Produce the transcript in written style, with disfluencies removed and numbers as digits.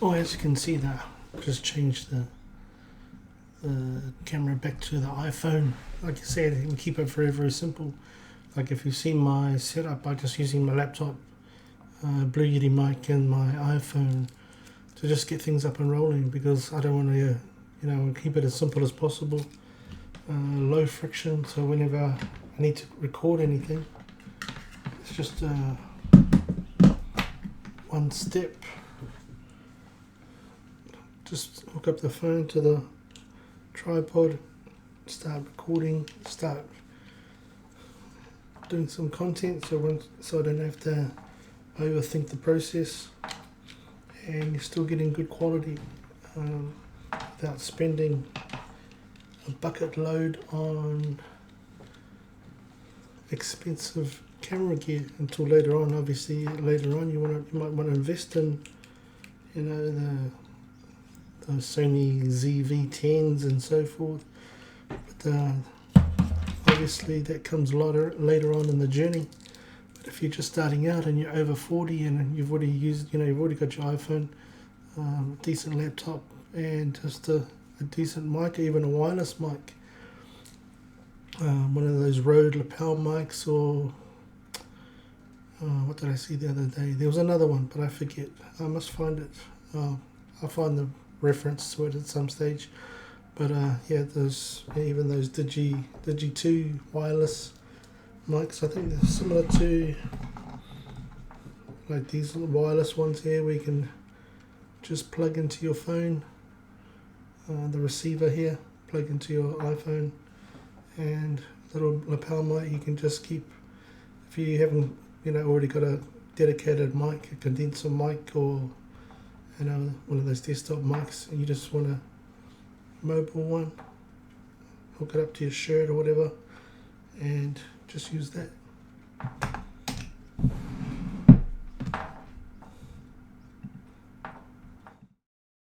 Oh, as you can see there, just changed the camera back to the iPhone. Like I said, you can keep it very, very simple. Like if you've seen my setup by just using my laptop, Blue Yeti mic and my iPhone to just get things up and rolling, because I don't want to, keep it as simple as possible. Low friction, so whenever I need to record anything, it's just one step. Just hook up the phone to the tripod, start recording, start doing some content, so I don't have to overthink the process, and you're still getting good quality without spending a bucket load on expensive camera gear until later on. Obviously later on you might want to invest in the Sony ZV-10s and so forth, but obviously that comes later on in the journey. But if you're just starting out and you're over 40 and you've already got your iPhone, decent laptop, and just a decent mic, or even a wireless mic, one of those Rode lapel mics, or what did I see the other day? There was another one, but I forget. I must find it. I'll find the reference to it at some stage. But even those Digi 2 wireless mics, I think they're similar to like these little wireless ones here, where you can just plug into your phone, the receiver here, plug into your iPhone, and little lapel mic you can just keep, if you haven't already got a dedicated mic, a condenser mic, or one of those desktop mics, and you just want a mobile one, hook it up to your shirt or whatever, and just use that.